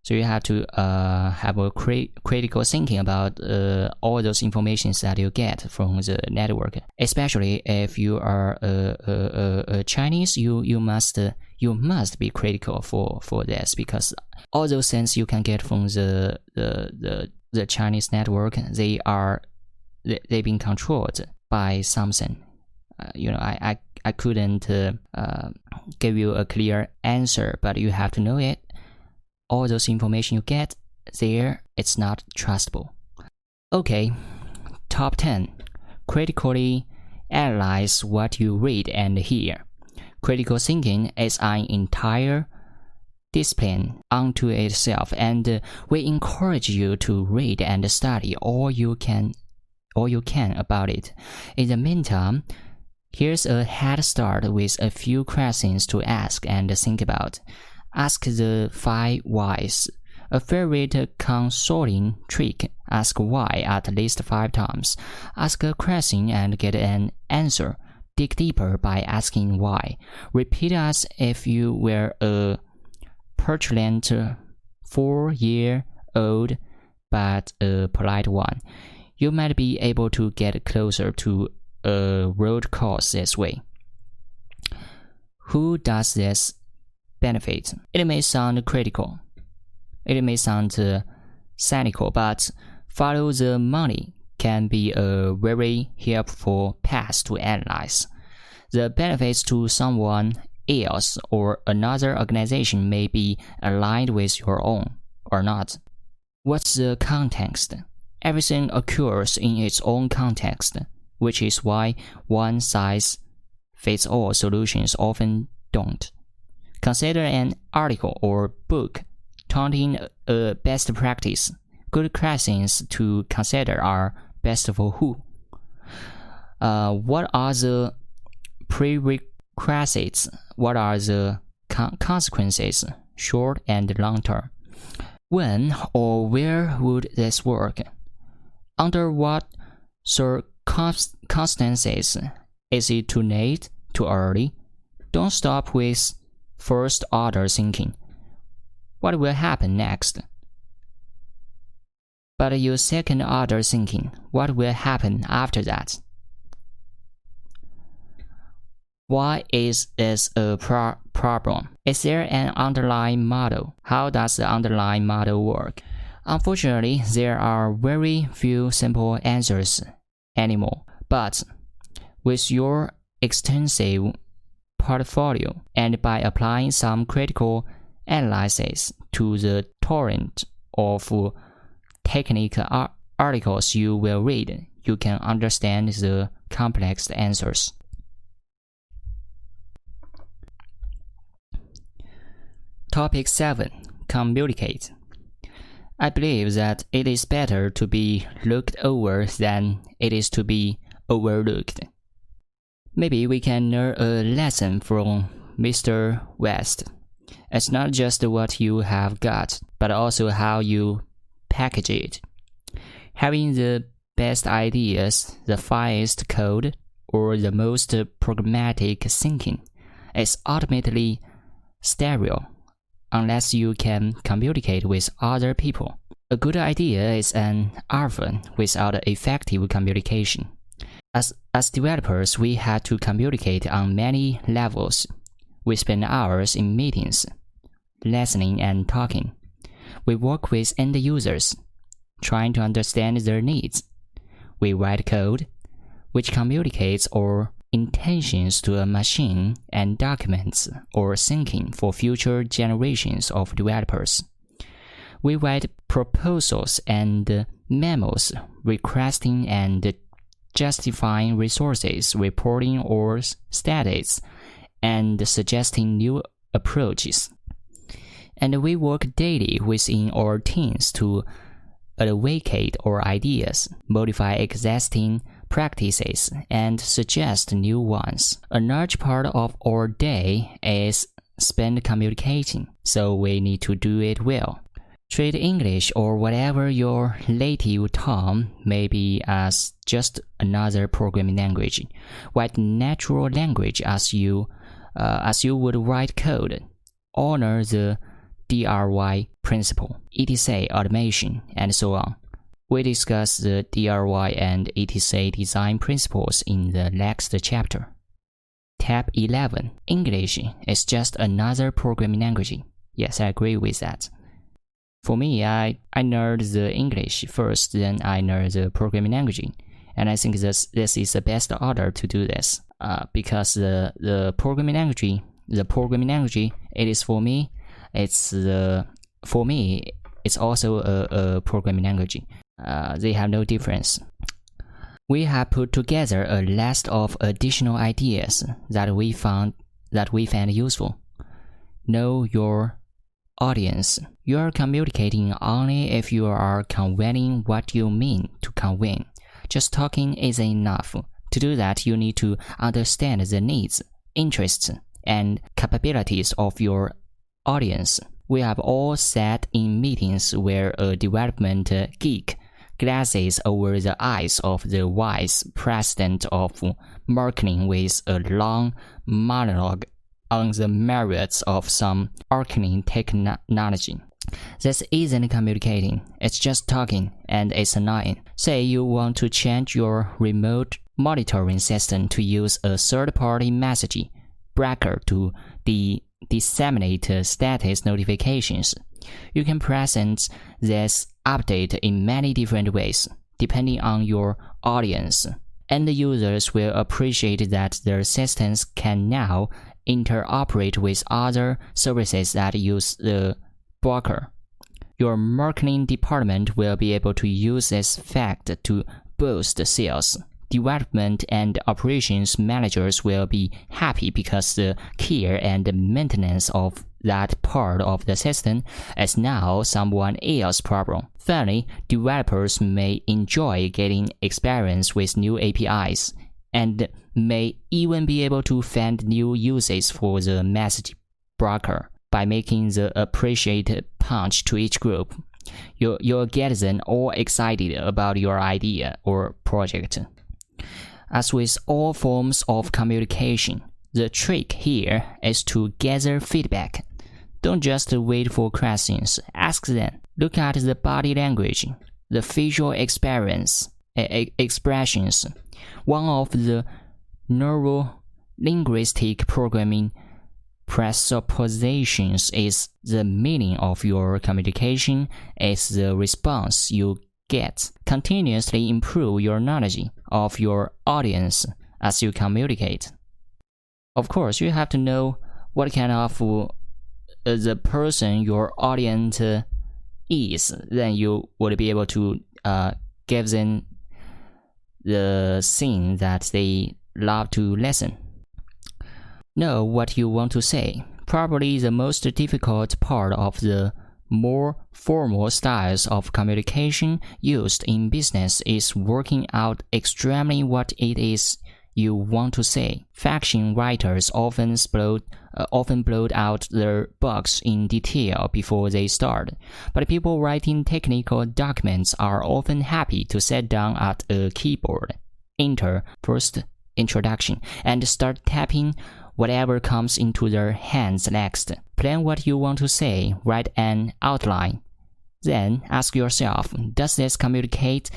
So you have to have a critical thinking about all those informations that you get from the network. Especially if you are a Chinese, you must you must be critical for this, because all those things you can get from the Chinese network, they've been controlled by something. I couldn't give you a clear answer, but you have to know it. All those information you get there, it's not trustable. Okay, top 10. Critically analyze what you read and hear. Critical thinking is an entire discipline unto itself, and we encourage you to read and study all you can about it. In the meantime, here's a head start with a few questions to ask and think about. Ask the 5 whys. A favorite consulting trick: ask why at least 5 times. Ask a question and get an answer. Dig deeper by asking why. Repeat as if you were a petulant 4-year-old, but a polite one. You might be able to get closer to a road course this way. Who does this benefit? It may sound critical. It may sound cynical, but follow the money can be a very helpful path to analyze. The benefits to someone else or another organization may be aligned with your own or not. What's the context? Everything occurs in its own context, which is why one-size-fits-all solutions often don't. Consider an article or book touting a best practice. Good questions to consider are: best for who? What are the prerequisites? What are the consequences, short and long term? When or where would this work? Under what circumstances? Is it too late, too early? Don't stop with first order thinking. What will happen next? But your second order thinking, what will happen after that? Why is this a problem? Is there an underlying model? How does the underlying model work? Unfortunately, there are very few simple answers anymore. But with your extensive portfolio, and by applying some critical analysis to the torrent of technical articles you will read, you can understand the complex answers. Topic 7. Communicate. I believe that it is better to be looked over than it is to be overlooked. Maybe we can learn a lesson from Mr. West. It's not just what you have got, but also how you package it. Having the best ideas, the finest code, or the most pragmatic thinking is ultimately sterile unless you can communicate with other people. A good idea is an orphan without effective communication. As developers, we had to communicate on many levels. We spend hours in meetings, listening and talking. We work with end users, trying to understand their needs. We write code, which communicates our intentions to a machine and documents our thinking for future generations of developers. We write proposals and memos requesting and justifying resources, reporting our status, and suggesting new approaches. And we work daily within our teams to advocate our ideas, modify existing practices, and suggest new ones. A large part of our day is spent communicating, so we need to do it well. Treat English or whatever your native tongue may be as just another programming language. Write natural language as you would write code. Honor the DRY principle, ETC automation, and so on. We discuss the DRY and ETC design principles in the next chapter. Tab 11. English is just another programming language. Yes, I agree with that. For me, I learned the English first, then I learned the programming language. And I think this is the best order to do this. Because the programming language, it is for me, it's also a programming language. They have no difference. We have put together a list of additional ideas that we found useful. Know your audience. You are communicating only if you are conveying what you mean to convey. Just talking isn't enough. To do that, you need to understand the needs, interests, and capabilities of your audience. We have all sat in meetings where a development geek glasses over the eyes of the vice president of marketing with a long monologue on the merits of some arcane technology. This isn't communicating, it's just talking, and it's annoying. Say you want to change your remote monitoring system to use a third-party messaging breaker to disseminate status notifications. You can present this update in many different ways, depending on your audience. End users will appreciate that their systems can now interoperate with other services that use the broker. Your marketing department will be able to use this fact to boost sales. Development and operations managers will be happy because the care and maintenance of that part of the system is now someone else's problem. Finally, developers may enjoy getting experience with new APIs and may even be able to find new uses for the message broker by making the appreciated punch to each group. You'll get them all excited about your idea or project. As with all forms of communication, the trick here is to gather feedback. Don't just wait for questions, ask them. Look at the body language, the facial expressions. One of the neuro-linguistic programming presuppositions is the meaning of your communication is the response you get. Continuously improve your knowledge of your audience as you communicate. Of course, you have to know what kind of the person your audience is. Then you would be able to give them the thing that they love to listen. Know what you want to say. Probably the most difficult part of the more formal styles of communication used in business is working out extremely what it is you want to say. Fiction writers often bloat out their books in detail before they start, but people writing technical documents are often happy to sit down at a keyboard, enter first introduction, and start tapping whatever comes into their hands next. Plan what you want to say, write an outline. Then ask yourself, does this communicate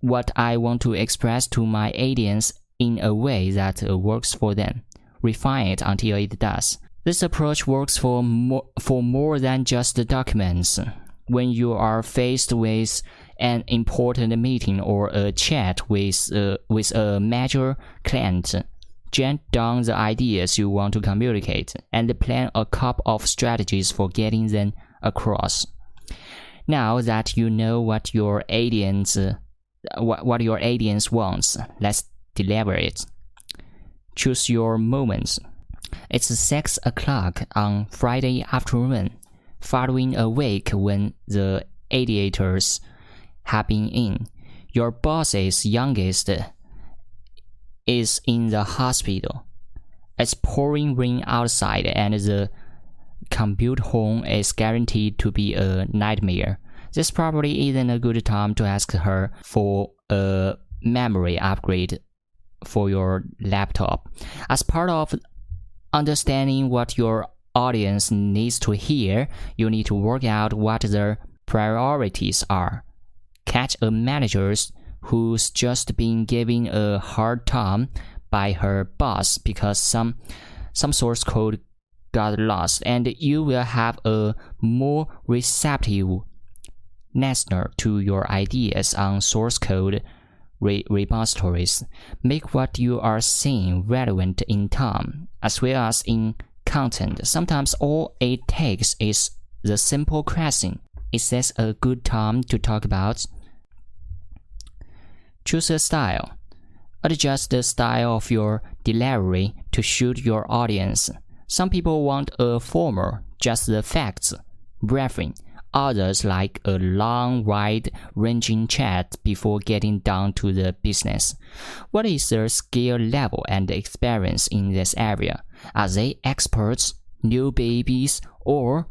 what I want to express to my audience in a way that works for them? Refine it until it does. This approach works for more than just the documents. When you are faced with an important meeting or a chat with a major client, jot down the ideas you want to communicate and plan a couple of strategies for getting them across. Now that you know what your audience wants, let's deliver it. Choose your moments. It's 6 o'clock on Friday afternoon, following a week when the ideators have been in. Your boss's youngest is in the hospital. It's pouring rain outside and the commute home is guaranteed to be a nightmare. This probably isn't a good time to ask her for a memory upgrade for your laptop. As part of understanding what your audience needs to hear, you need to work out what their priorities are. Catch a manager who's just been given a hard time by her boss because some source code got lost, and you will have a more receptive listener to your ideas on source code repositories. Make what you are saying relevant in time as well as in content. Sometimes all it takes is the simple question, is this a good time to talk about? Choose a style. Adjust the style of your delivery to suit your audience. Some people want a formal, just the facts briefing. Others like a long, wide-ranging chat before getting down to the business. What is their skill level and experience in this area? Are they experts, new babies, or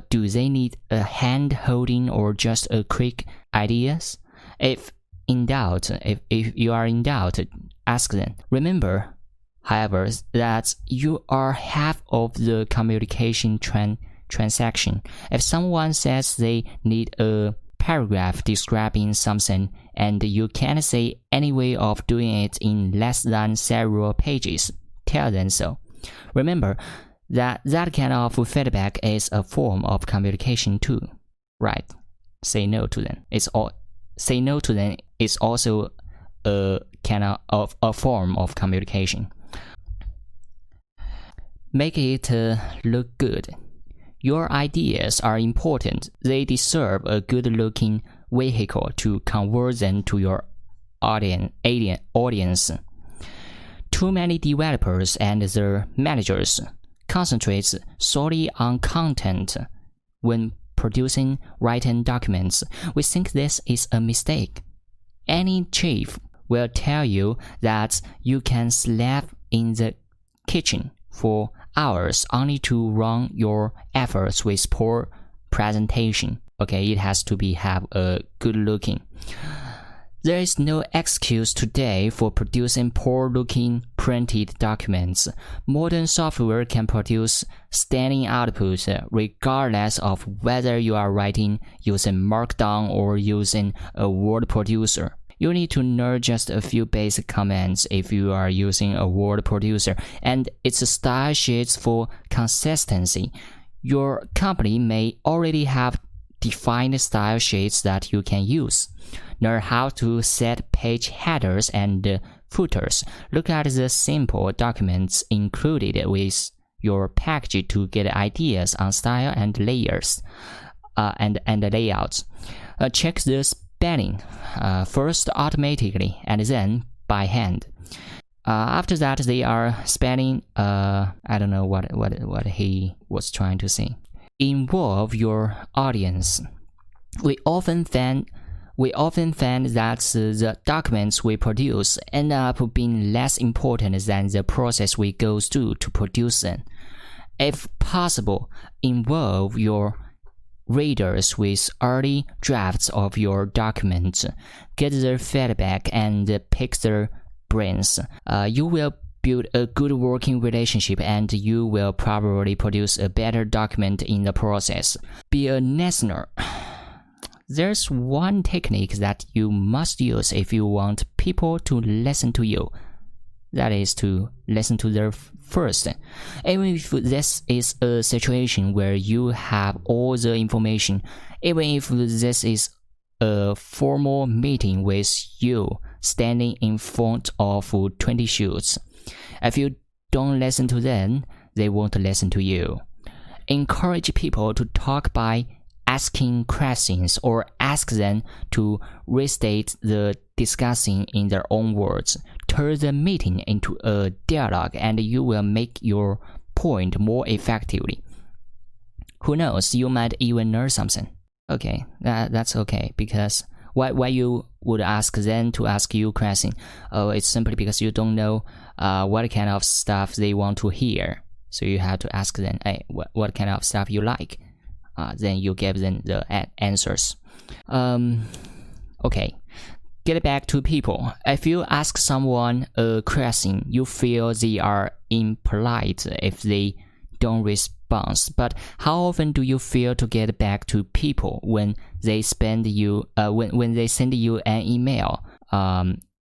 do they need a hand-holding or just a quick ideas? If you are in doubt, ask them. Remember, however, that you are half of the communication transaction. If someone says they need a paragraph describing something and you can't say any way of doing it in less than several pages, tell them so. Remember that kind of feedback is a form of communication too, right? Say no to them. Say no to them is also a kind of a form of communication. Make it look good. Your ideas are important. They deserve a good-looking vehicle to convert them to your audience. Too many developers and their managers concentrate solely on content when producing written documents. We think this is a mistake. Any chief will tell you that you can slap in the kitchen for hours only to run your efforts with poor presentation. Okay, it has to have a good looking. There is no excuse today for producing poor looking printed documents. Modern software can produce stunning output regardless of whether you are writing using Markdown or using a word producer. You need to know just a few basic commands if you are using a word producer, and its style sheets for consistency. Your company may already have defined style sheets that you can use. Know how to set page headers and footers. Look at the simple documents included with your package to get ideas on style and layers and layouts. Check the spelling first automatically and then by hand. After that, they are spelling. I don't know what he was trying to say. Involve your audience. We often find that the documents we produce end up being less important than the process we go through to produce them. If possible, involve your readers with early drafts of your document, get their feedback and pick their brains. You will build a good working relationship and you will probably produce a better document in the process. Be a listener. There's one technique that you must use if you want people to listen to you. That is to listen to them first. Even if this is a situation where you have all the information, even if this is a formal meeting with you standing in front of 20 shoots, if you don't listen to them, they won't listen to you. Encourage people to talk by asking questions or ask them to restate the discussing in their own words. Turn the meeting into a dialogue and you will make your point more effectively. Who knows, you might even learn something. Okay, that's okay, because why you would ask them to ask you question? Oh, it's simply because you don't know what kind of stuff they want to hear. So you have to ask them, hey, what kind of stuff you like? Then you give them the answers. Okay, get back to people. If you ask someone a question, you feel they are impolite if they don't respond. But how often do you feel to get back to people when they send you an email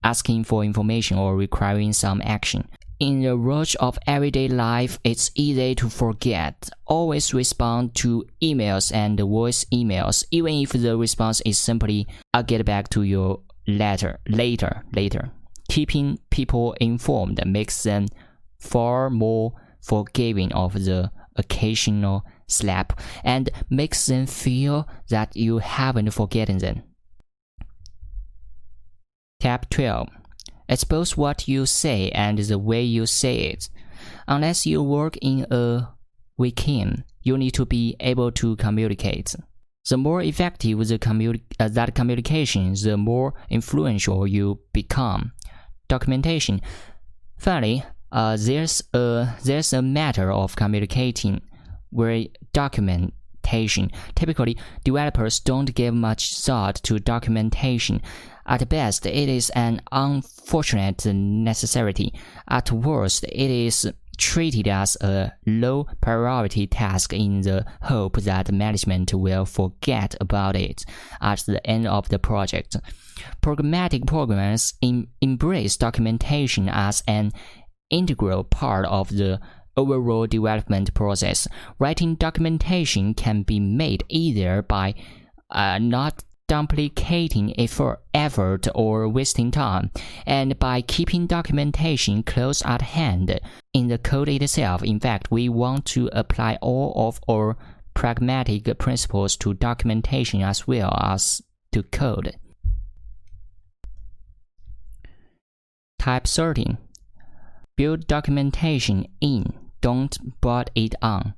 asking for information or requiring some action. In the rush of everyday life, it's easy to forget. Always respond to emails and voice emails, even if the response is simply, "I'll get back to you later. Keeping people informed makes them far more forgiving of the occasional slap and makes them feel that you haven't forgotten them. Tab 12. It's both what you say and the way you say it. Unless you work in a vacuum, you need to be able to communicate. The more effective that communication, the more influential you become. Documentation. Finally, there's a matter of communicating where documentation. Typically, developers don't give much thought to documentation. At best, it is an unfortunate necessity. At worst, it is treated as a low priority task in the hope that management will forget about it at the end of the project. Pragmatic programmers embrace documentation as an integral part of the overall development process. Writing documentation can be made either by not duplicating effort or wasting time, and by keeping documentation close at hand in the code itself. In fact, we want to apply all of our pragmatic principles to documentation as well as to code. Type 13. Build documentation in, don't bolt it on.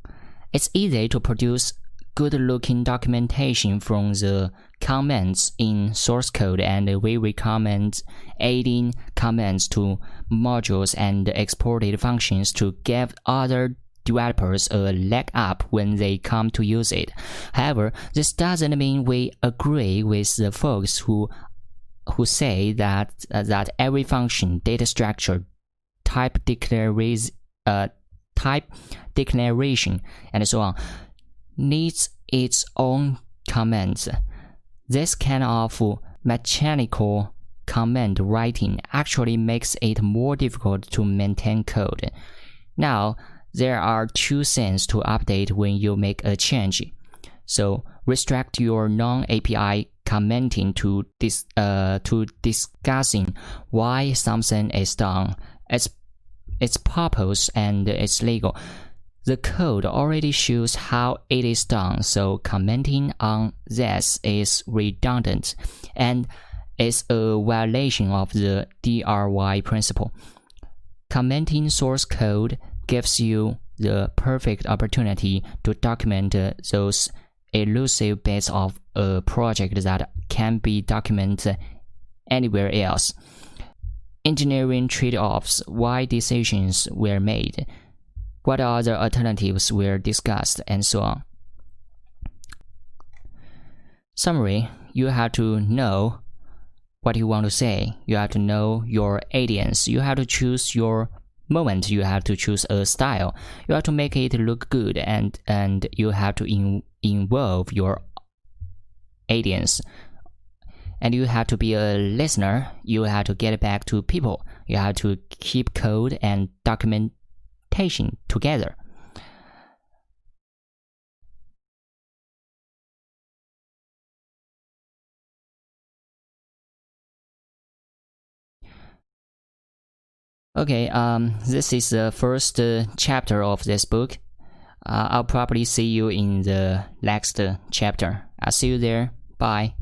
It's easy to produce good-looking documentation from the comments in source code, and we recommend adding comments to modules and exported functions to give other developers a leg up when they come to use it. However, this doesn't mean we agree with the folks who say that every function, data structure, type declaration, and so on needs its own comments. This kind of mechanical comment writing actually makes it more difficult to maintain code. Now, there are two things to update when you make a change. So, restrict your non-API commenting to discussing why something is done, its purpose, and its legal. The code already shows how it is done, so commenting on this is redundant and is a violation of the DRY principle. Commenting source code gives you the perfect opportunity to document those elusive bits of a project that can be documented anywhere else. Engineering trade-offs, why decisions were made, what other alternatives were discussed, and so on. Summary: you have to know what you want to say. You have to know your audience. You have to choose your moment. You have to choose a style. You have to make it look good, and you have to involve your audience. And you have to be a listener. You have to get back to people. You have to keep code and documentation together. Okay, this is the first chapter of this book. I'll probably see you in the next chapter. I'll see you there. Bye.